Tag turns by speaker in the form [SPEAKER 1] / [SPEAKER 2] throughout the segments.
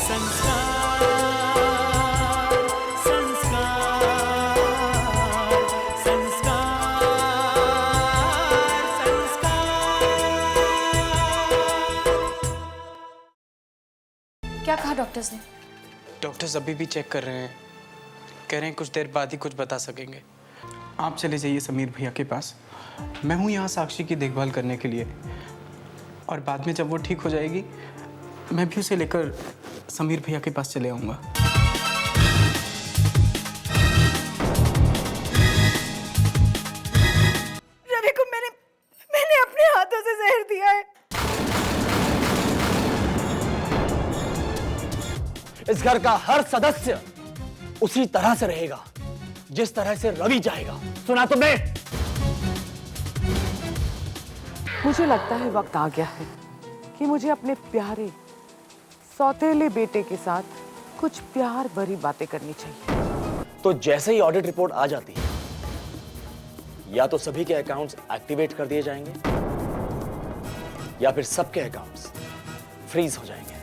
[SPEAKER 1] संस्कार संस्कार संस्कार संस्कार।
[SPEAKER 2] क्या कहा डॉक्टर्स ने?
[SPEAKER 3] डॉक्टर्स अभी भी चेक कर रहे हैं, कह रहे हैं कुछ देर बाद ही कुछ बता सकेंगे। आप चले जाइए समीर भैया के पास, मैं हूँ यहाँ साक्षी की देखभाल करने के लिए, और बाद में जब वो ठीक हो जाएगी मैं भी उसे लेकर समीर भैया के पास चले आऊँगा।
[SPEAKER 2] रवि को मैंने अपने हाथों से जहर दिया है।
[SPEAKER 4] इस घर का हर सदस्य उसी तरह से रहेगा जिस तरह से रवि चाहेगा। सुना तुमने?
[SPEAKER 5] मुझे लगता है वक्त आ गया है कि मुझे अपने प्यारे सौतेले बेटे के साथ कुछ प्यार भरी बातें करनी चाहिए।
[SPEAKER 4] तो जैसे ही ऑडिट रिपोर्ट आ जाती है, या तो सभी के अकाउंट्स एक्टिवेट कर दिए जाएंगे या फिर सबके अकाउंट्स फ्रीज हो जाएंगे।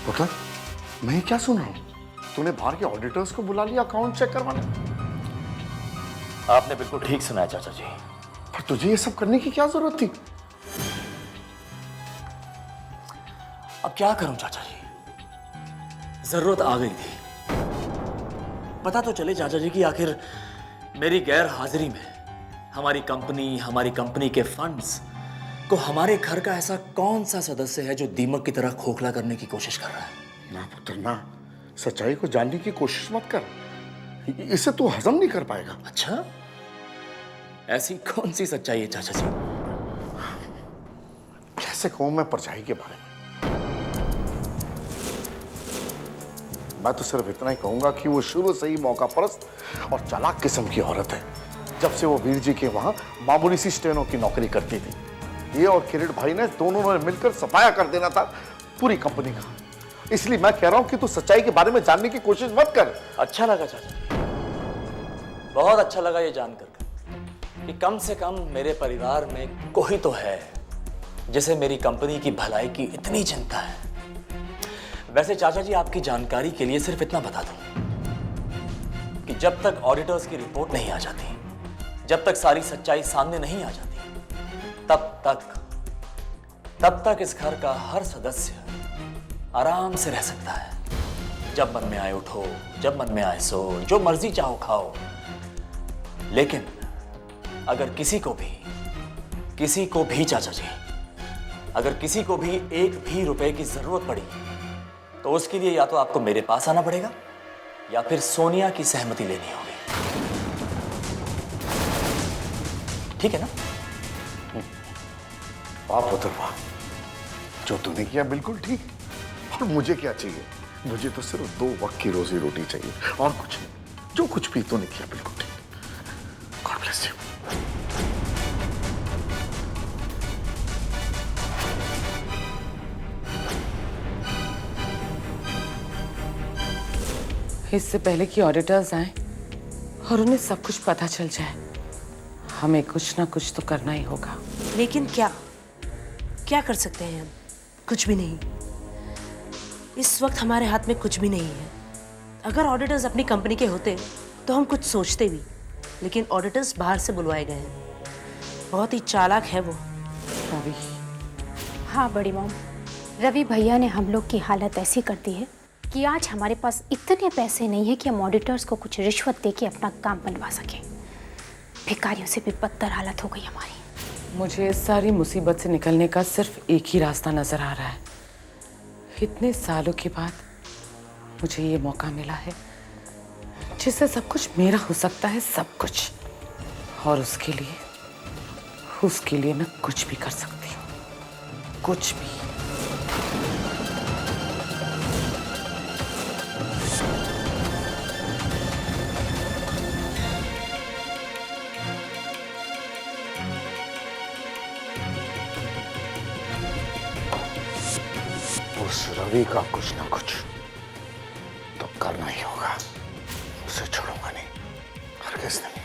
[SPEAKER 6] पुत्र, मैं क्या सुन रहा हूं? तूने बाहर के ऑडिटर्स को बुला लिया अकाउंट चेक करवाने?
[SPEAKER 4] आपने बिल्कुल ठीक सुना है चाचा जी।
[SPEAKER 6] पर तुझे ये सब करने की क्या जरूरत थी?
[SPEAKER 4] अब क्या करूं चाचा जी, जरूरत आ गई थी। पता तो चले चाचा जी कि आखिर मेरी गैर हाजिरी में हमारी कंपनी के फंड्स को हमारे घर का ऐसा कौन सा सदस्य है जो दीमक की तरह खोखला करने की कोशिश कर रहा है।
[SPEAKER 6] ना पुत्र ना, सच्चाई को जानने की कोशिश मत कर, इसे तू हजम नहीं कर पाएगा।
[SPEAKER 4] अच्छा, ऐसी कौन सी सच्चाई है चाचा जी?
[SPEAKER 6] कैसे कहूं मैं परछाई के बारे में? मैं तो सिर्फ इतना ही कहूंगा कि वो शुरू से ही मौका परस्त और चालाक किस्म की औरत है। जब से वो वीर जी के वहां मामूली सी स्टेनो की नौकरी करती थी, ये और किरीट भाई ने दोनों ने मिलकर सफाया कर देना था पूरी कंपनी का। इसलिए मैं कह रहा हूं कि तू सच्चाई के बारे में जानने की कोशिश मत कर।
[SPEAKER 4] अच्छा लगा चाचा जी, बहुत अच्छा लगा ये जानकर कि कम से कम मेरे परिवार में कोई तो है जिसे मेरी कंपनी की भलाई की इतनी चिंता है। वैसे चाचा जी, आपकी जानकारी के लिए सिर्फ इतना बता दूं कि जब तक ऑडिटर्स की रिपोर्ट नहीं आ जाती, जब तक सारी सच्चाई सामने नहीं आ जाती, तब तक इस घर का हर सदस्य आराम से रह सकता है। जब मन में आए उठो, जब मन में आए सो, जो मर्जी चाहो खाओ। लेकिन अगर किसी को भी चाचा जी, अगर किसी को भी एक भी रुपए की जरूरत पड़ी तो उसके लिए या तो आपको मेरे पास आना पड़ेगा या फिर सोनिया की सहमति लेनी होगी। ठीक है ना?
[SPEAKER 6] वाह पुत्र वाह, जो तूने किया बिल्कुल ठीक। और मुझे क्या चाहिए? मुझे तो सिर्फ 2 वक्त की रोजी रोटी चाहिए और कुछ नहीं। जो कुछ भी तूने किया बिल्कुल ठीक। God bless you.
[SPEAKER 5] इससे पहले कि ऑडिटर्स आए और उन्हें सब कुछ पता चल जाए, हमें कुछ ना कुछ तो करना ही होगा।
[SPEAKER 7] लेकिन क्या कर सकते हैं हम? कुछ भी नहीं। इस वक्त हमारे हाथ में कुछ भी नहीं है। अगर ऑडिटर्स अपनी कंपनी के होते तो हम कुछ सोचते भी, लेकिन ऑडिटर्स बाहर से बुलवाए गए हैं। बहुत ही चालाक है वो।
[SPEAKER 5] रवि।
[SPEAKER 8] हाँ बड़ी मॉम, रवि भैया ने हम लोग की हालत ऐसी कर दी है कि आज हमारे पास इतने पैसे नहीं है कि हम ऑडिटर्स को कुछ रिश्वत दे के अपना काम बनवा सकें। भिखारियों से भी बदतर हालत हो गई हमारी।
[SPEAKER 5] मुझे इस सारी मुसीबत से निकलने का सिर्फ एक ही रास्ता नजर आ रहा है। इतने सालों के बाद मुझे ये मौका मिला है जिससे सब कुछ मेरा हो सकता है, सब कुछ। और उसके लिए मैं कुछ भी कर सकती हूँ, कुछ भी।
[SPEAKER 6] उस रवि का कुछ ना कुछ तो करना ही होगा। उसे छोड़ूंगा नहीं, इसने।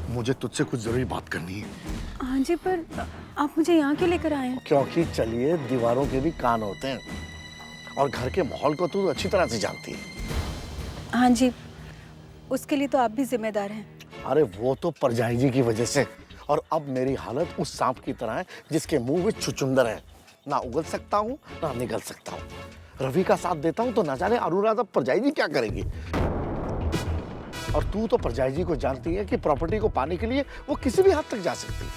[SPEAKER 6] मुझे तुझसे कुछ जरूरी बात करनी है।
[SPEAKER 2] हाँ जी, पर आप मुझे यहाँ क्यों लेकर आए हैं?
[SPEAKER 6] क्योंकि चलिए, दीवारों के भी कान होते हैं और घर के माहौल को तू अच्छी तरह से जानती है।
[SPEAKER 2] हाँ जी, उसके लिए तो आप भी जिम्मेदार हैं।
[SPEAKER 6] अरे वो तो परजाई जी की वजह से, और अब मेरी हालत उस सांप की तरह है जिसके मुंह में छुचुंदर है। ना उगल सकता हूँ ना निगल सकता हूँ। रवि का साथ देता हूँ तो न जाने अनुराधा परजाई जी क्या करेगी। और तू तो परजाई जी को जानती है कि प्रॉपर्टी को पाने के लिए वो किसी भी हद तक जा सकती है।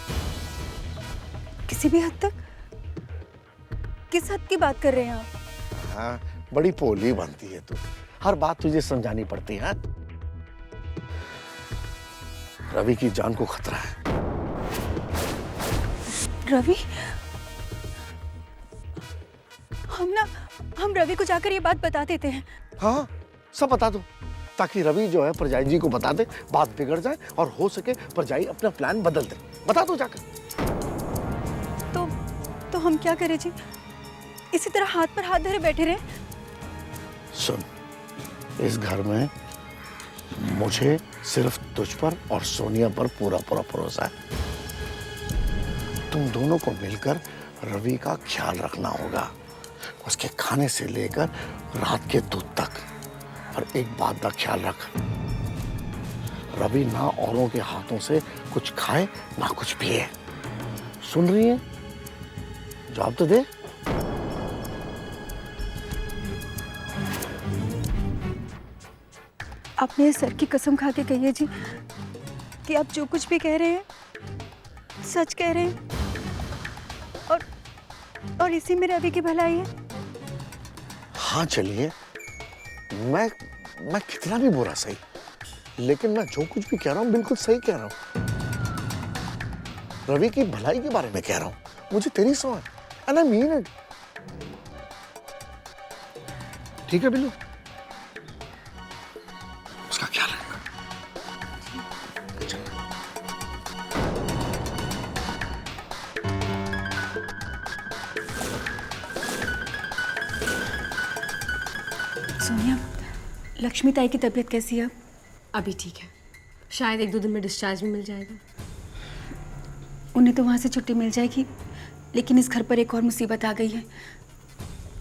[SPEAKER 2] किसी भी हद तक? किस हद की बात कर रहे हैं आप?
[SPEAKER 6] हाँ, बड़ी पोली बनती है तू, हर बात तुझे समझानी पड़ती है। रवि की जान को खतरा है।
[SPEAKER 2] रवि? हम रवि को जाकर ये बात बता देते हैं।
[SPEAKER 6] हाँ, सब बता दो, ताकि रवि जो है परजाई जी को बता दे, बात बिगड़ जाए और हो सके परजाई अपना प्लान बदल दे। बता दो जाकर।
[SPEAKER 2] तो हम क्या करें जी? इसी तरह हाथ पर हाथ धरे बैठे रहे?
[SPEAKER 6] सुन, इस घर में मुझे सिर्फ तुझ पर और सोनिया पर पूरा पूरा भरोसा है। तुम दोनों को मिलकर रवि का ख्याल रखना होगा, उसके खाने से लेकर रात के दूध तक। और एक बात का ख्याल रख, रवि ना औरों के हाथों से कुछ खाए ना कुछ पिए। सुन रही है? जवाब तो दे।
[SPEAKER 2] आप मेरे सर की कसम खा के कहिए जी कि आप जो कुछ भी कह रहे हैं सच कह रहे हैं, और इसी में रवि की भलाई है।
[SPEAKER 6] हाँ चलिए, मैं कितना भी बुरा सही, लेकिन मैं जो कुछ भी कह रहा हूँ बिल्कुल सही कह रहा हूँ। रवि की भलाई के बारे में कह रहा हूँ। मुझे तेरी सौ है, एंड आई मीन इट। ठीक है बिल्लू, उसका ख्याल रखना।
[SPEAKER 2] सोनिया, लक्ष्मी ताई की तबीयत कैसी है?
[SPEAKER 9] अभी ठीक है, शायद 1-2 दिन में डिस्चार्ज भी मिल जाएगा।
[SPEAKER 2] उन्हें तो वहाँ से छुट्टी मिल जाएगी, लेकिन इस घर पर एक और मुसीबत आ गई है।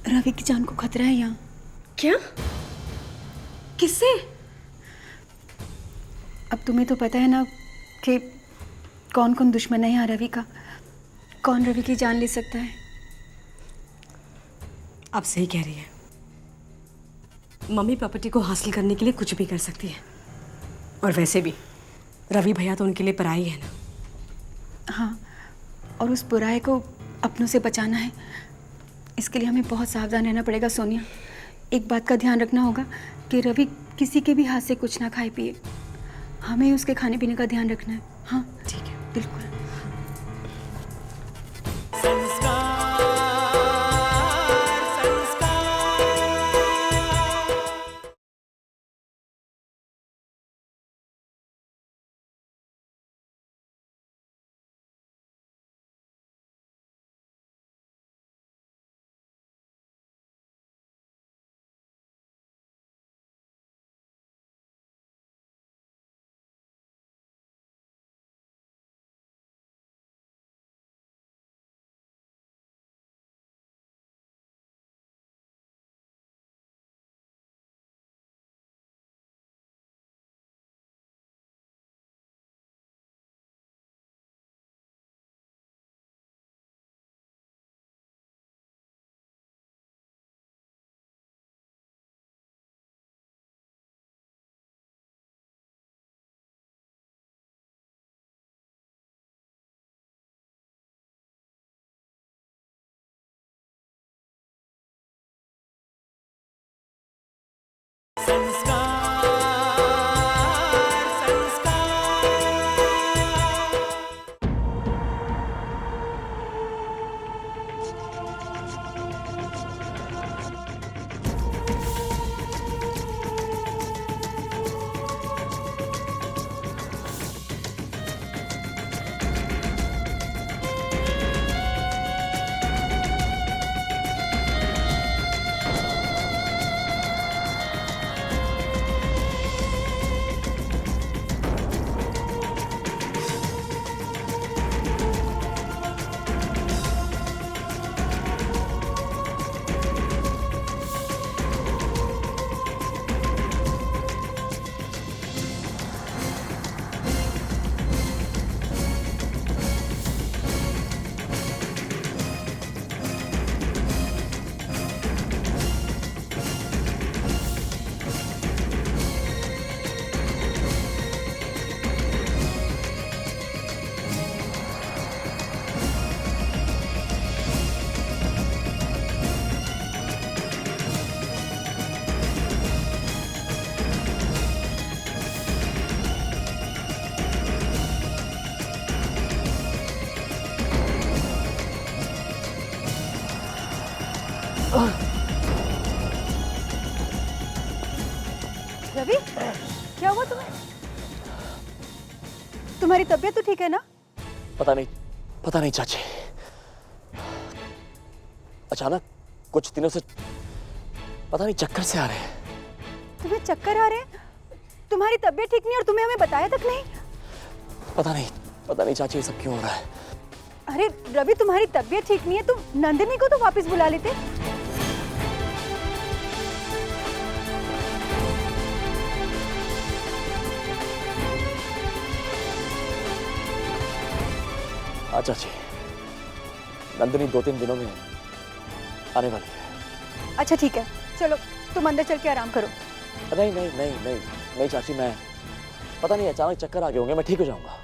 [SPEAKER 2] रवि की जान को खतरा है यहाँ।
[SPEAKER 9] क्या? किससे?
[SPEAKER 2] अब तुम्हें तो पता है ना कि कौन कौन दुश्मन है यहाँ रवि का। कौन रवि की जान ले सकता है।
[SPEAKER 9] आप सही कह रही है, मम्मी प्रॉपर्टी को हासिल करने के लिए कुछ भी कर सकती है। और वैसे भी रवि भैया तो उनके लिए पराई है ना।
[SPEAKER 2] हाँ, और उस बुराई को अपनों से बचाना है। इसके लिए हमें बहुत सावधान रहना पड़ेगा सोनिया। एक बात का ध्यान रखना होगा कि रवि किसी के भी हाथ से कुछ ना खाए पिए। हमें उसके खाने पीने का ध्यान रखना है। हाँ ठीक है, बिल्कुल।
[SPEAKER 1] संस्कार संस्कार संस्कार संस्कार।
[SPEAKER 2] रवि, क्या हुआ तुम्हें? तुम्हारी तबीयत तो ठीक है ना?
[SPEAKER 4] पता नहीं चाची, अचानक कुछ दिनों से पता नहीं चक्कर से आ रहे हैं।
[SPEAKER 2] तुम्हें चक्कर आ रहे हैं? तुम्हारी तबीयत ठीक नहीं और तुम्हें हमें बताया तक नहीं?
[SPEAKER 4] पता नहीं चाची, ये सब क्यों हो रहा है?
[SPEAKER 2] अरे रवि, तुम्हारी तबीयत ठीक नहीं है, तुम नंदिनी को तो वापस बुला लेते।
[SPEAKER 4] हाँ चाची, नंदिनी 2-3 दिनों में आने वाली है।
[SPEAKER 2] अच्छा ठीक है, चलो तुम अंदर चल के आराम करो।
[SPEAKER 4] नहीं चाची, मैं पता नहीं अचानक चक्कर आ गए होंगे, मैं ठीक हो जाऊंगा।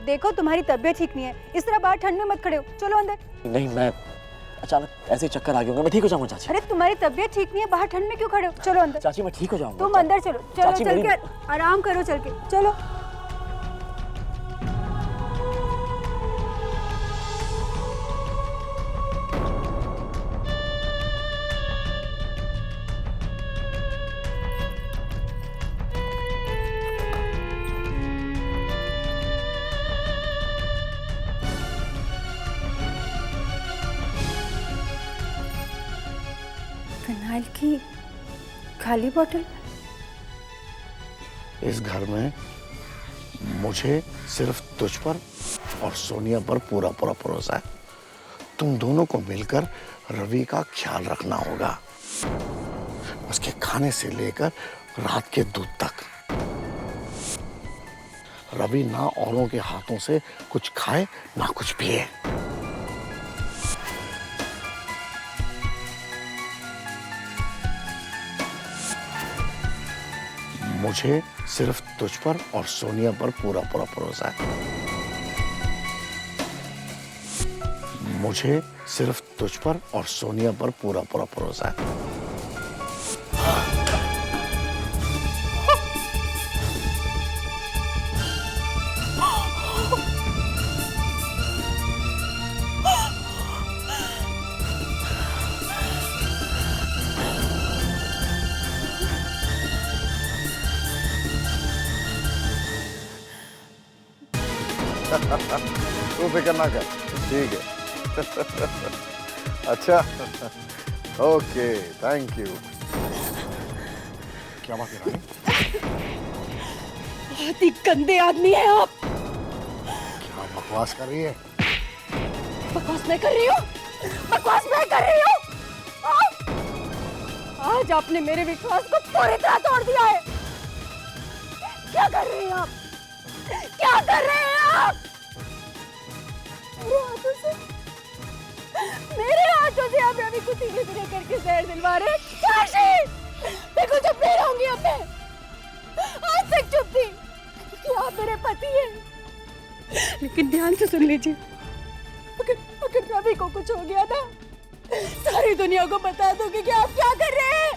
[SPEAKER 2] देखो तुम्हारी तबीयत ठीक नहीं है, इस तरह बाहर ठंड में मत खड़े हो, चलो अंदर।
[SPEAKER 4] नहीं, मैं अचानक ऐसे चक्कर आ गए होंगे, मैं ठीक हो जाऊंगा चाची।
[SPEAKER 2] अरे तुम्हारी तबीयत ठीक नहीं है, बाहर ठंड में क्यों खड़े हो? चलो अंदर।
[SPEAKER 4] चाची मैं ठीक हो जाऊंगा।
[SPEAKER 2] तुम अंदर चलो, चलो
[SPEAKER 4] चाची,
[SPEAKER 2] चल के आराम करो, चल के चलो। फिनाइल की खाली बोतल?
[SPEAKER 6] इस घर में मुझे सिर्फ तुझ पर और सोनिया पर पूरा पूरा भरोसा है। तुम दोनों को मिलकर रवि का ख्याल रखना होगा, उसके खाने से लेकर रात के दूध तक। रवि ना औरों के हाथों से कुछ खाए ना कुछ पिए। मुझे सिर्फ तुझ पर और सोनिया पर पूरा पूरा भरोसा है। मुझे सिर्फ तुझ पर और सोनिया पर पूरा पूरा भरोसा है। तू फिक्र ना कर, ठीक है। अच्छा, ओके, थैंक यू। क्या बात है रानी?
[SPEAKER 2] बहुत ही गंदे आदमी है आप।
[SPEAKER 6] क्या बकवास कर रही है?
[SPEAKER 2] बकवास मैं कर रही हूँ? बकवास मैं कर रही हूँ? आज आपने मेरे विश्वास को पूरी तरह तोड़ दिया है। क्या कर रहे हैं आप? क्या कर रहे हैं आप? मेरे हाथों से आप रवि को धीरे धीरे करके जहर दिलवा रहे हैं। काशी, देखो चुप नहीं रहूंगी अब मैं। आज तक चुप थी कि आप मेरे पति हैं, लेकिन ध्यान से सुन लीजिए, अगर रवि को कुछ हो गया ना, सारी दुनिया को बता दूंगी कि आप क्या कर रहे हैं।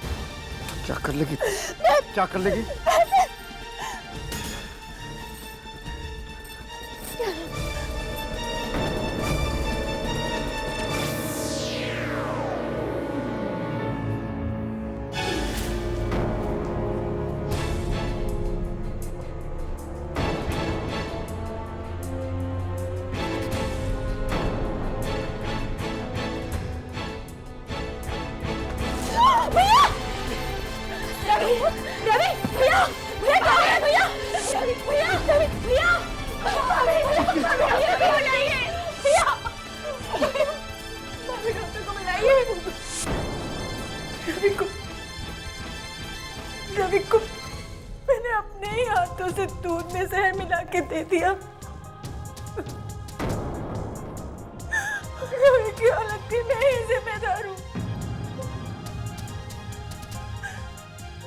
[SPEAKER 6] क्या कर लेगी?
[SPEAKER 2] मैं
[SPEAKER 6] क्या कर लेगी?
[SPEAKER 2] रवि को मैंने अपने ही हाथों से दूध में जहर मिला के दे दिया। रवि की हालत की मैं ही जिम्मेदार हूँ।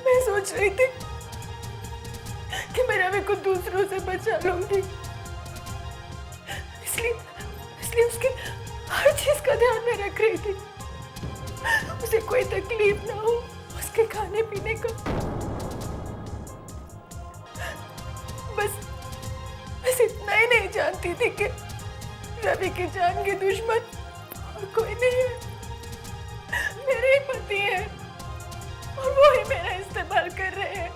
[SPEAKER 2] मैं सोच रही थी कि मैं रवि को दूसरों से बचा लूंगी, इसलिए उसकी हर चीज का ध्यान में रख रही थी, उसे कोई तकलीफ ना हो उसके खाने पीने का। बस इतना ही नहीं जानती थी कि रवि की जान के दुश्मन और कोई नहीं है, मेरे ही पति है और वो ही मेरा इस्तेमाल कर रहे हैं।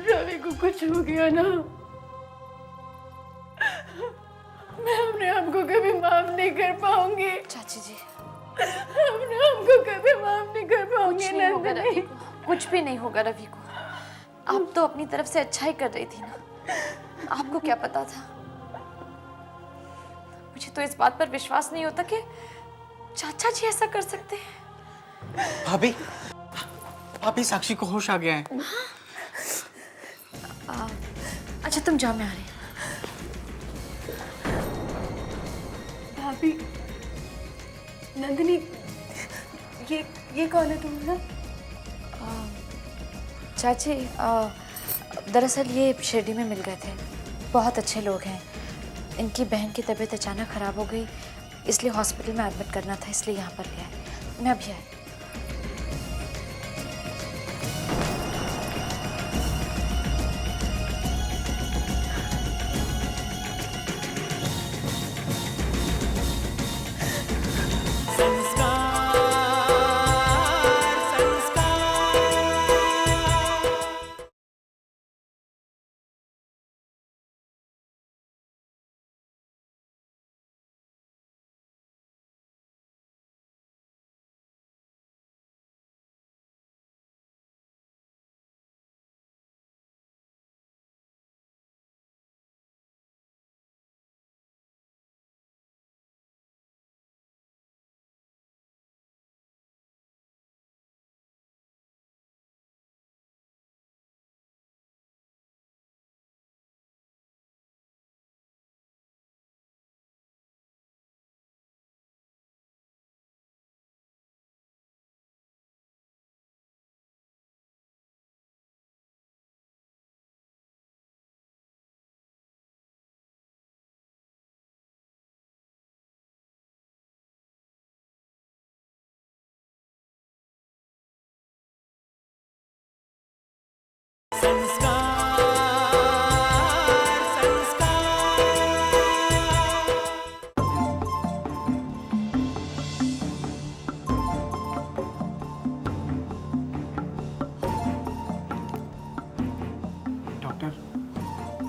[SPEAKER 2] रवि को कुछ हो गया ना, मैं अपने आप को कभी माफ नहीं कर पाऊंगी।
[SPEAKER 8] चाची जी,
[SPEAKER 2] अपने आप को कभी माफ नहीं कर पाऊंगी।
[SPEAKER 8] कुछ नहीं होगा रवि को, कुछ भी नहीं होगा रवि को। आप तो अपनी तरफ से अच्छा ही कर रही थी ना, आपको क्या पता था? मुझे तो इस बात पर विश्वास नहीं होता कि चाचा जी ऐसा कर सकते हैं।
[SPEAKER 3] भाभी साक्षी को होश आ गया है।
[SPEAKER 8] अच्छा तुम जाओ, मैं आ रही हूँ।
[SPEAKER 2] भाभी, नंदिनी, ये कौन है तुम ना?
[SPEAKER 8] चाची, दरअसल ये शिरडी में मिल गए थे, बहुत अच्छे लोग हैं। इनकी बहन की तबीयत अचानक ख़राब हो गई, इसलिए हॉस्पिटल में एडमिट करना था, इसलिए यहाँ पर गया। मैं अभी आई।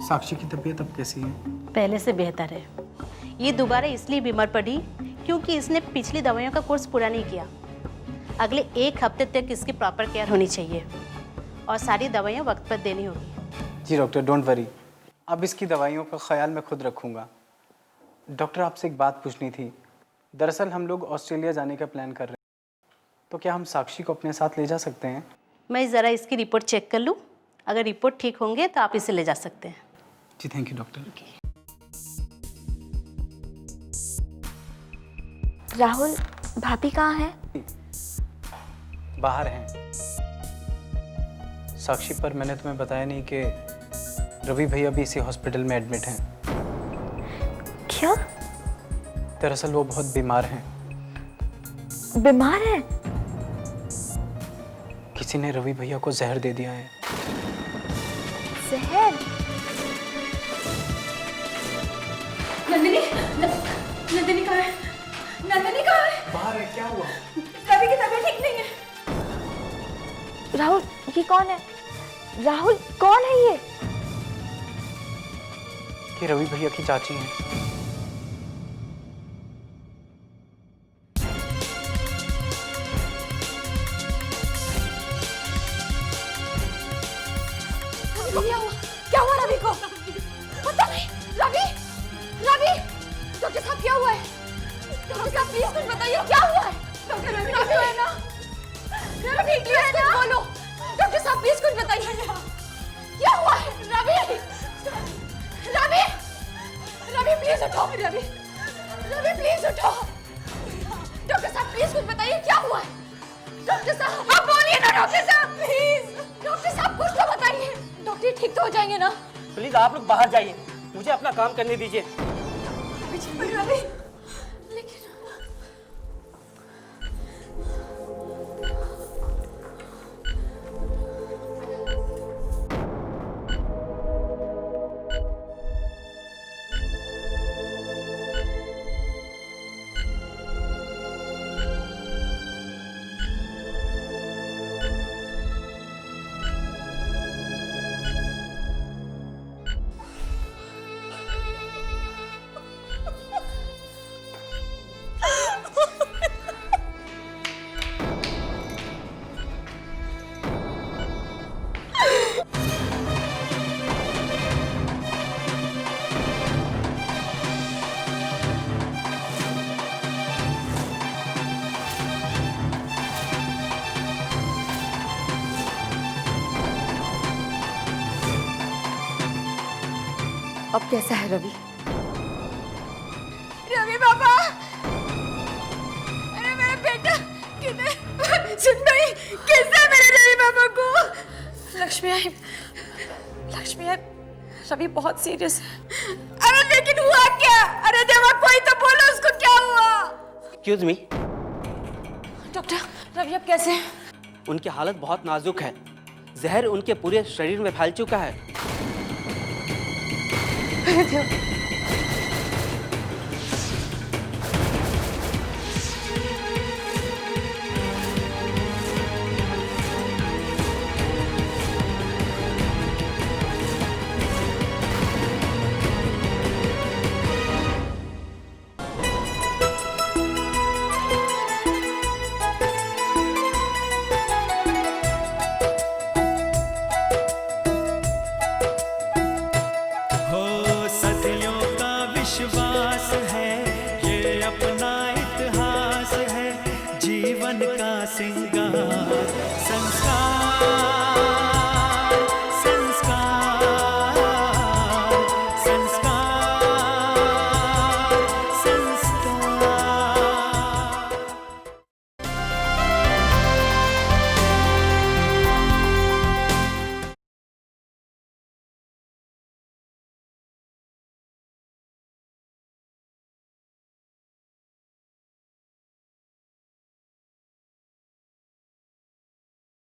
[SPEAKER 3] साक्षी की तबीयत अब कैसी है?
[SPEAKER 10] पहले से बेहतर है। ये दोबारा इसलिए बीमार पड़ी क्योंकि इसने पिछली दवाइयों का कोर्स पूरा नहीं किया। अगले 1 हफ्ते तक इसकी प्रॉपर केयर होनी चाहिए और सारी दवाइयाँ वक्त पर देनी होगी।
[SPEAKER 3] जी डॉक्टर, डोंट वरी, अब इसकी दवाइयों का ख्याल मैं खुद रखूँगा। डॉक्टर, आपसे एक बात पूछनी थी। दरअसल हम लोग ऑस्ट्रेलिया जाने का प्लान कर रहे हैं, तो क्या हम साक्षी को अपने साथ ले जा सकते हैं?
[SPEAKER 10] मैं ज़रा इसकी रिपोर्ट चेक कर लूँ, अगर रिपोर्ट ठीक होंगे तो आप इसे ले जा सकते हैं।
[SPEAKER 3] जी थैंक यू डॉक्टर।
[SPEAKER 11] राहुल, भाभी कहाँ है?
[SPEAKER 3] बाहर हैं। साक्षी, पर मैंने तुम्हें बताया नहीं कि रवि भैया भी इसी हॉस्पिटल में एडमिट हैं।
[SPEAKER 11] क्या?
[SPEAKER 3] दरअसल वो बहुत बीमार हैं
[SPEAKER 11] बीमार है?
[SPEAKER 3] किसी ने रवि भैया को जहर दे दिया है।
[SPEAKER 11] जहर?
[SPEAKER 2] नंदिनी कहाँ है? नंदिनी कहाँ है?
[SPEAKER 3] बाहर है, क्या हुआ?
[SPEAKER 2] रवि की तबीयत ठीक नहीं है।
[SPEAKER 11] राहुल, ये कौन है? राहुल, कौन है ये?
[SPEAKER 3] कि रवि भैया की चाची है।
[SPEAKER 2] क्या हुआ रवि को? पता नहीं। रवि, रवि, डॉक्टर साहब क्या हुआ है? डॉक्टर साहब प्लीज कुछ बताइए, क्या हुआ है? डॉक्टर रवि ठीक है ना? रवि ठीक है ना? बोलो, डॉक्टर साहब प्लीज कुछ बताइए, क्या हुआ है? रवि, रवि, रवि प्लीज उठो। रवि, रवि प्लीज उठो। डॉक्टर साहब प्लीज कुछ बताइए, क्या हुआ है? डॉक्टर साहब आप बोलिए ना, डॉक्टर साहब प्लीज। डॉक्टर साहब कुछ तो बताइए, डॉक्टर ठीक तो हो जाएंगे ना?
[SPEAKER 12] प्लीज आप लोग बाहर जाइए, मुझे अपना काम करने दीजिए।
[SPEAKER 2] रवि, लेकिन
[SPEAKER 11] अब कैसा है रवि?
[SPEAKER 2] रवि बाबा, अरे मेरा बेटा किधर? सुन भाई, कैसा है मेरे रवि बाबा को?
[SPEAKER 9] लक्ष्मी आई, रवि बहुत सीरियस है।
[SPEAKER 2] अरे लेकिन हुआ क्या? अरे देवा, कोई तो बोलो उसको क्या हुआ?
[SPEAKER 12] Excuse me.
[SPEAKER 9] डॉक्टर, रवि अब कैसे हैं?
[SPEAKER 12] उनकी हालत बहुत नाजुक है, जहर उनके पूरे शरीर में फैल चुका है।
[SPEAKER 1] जीवन का सिंगार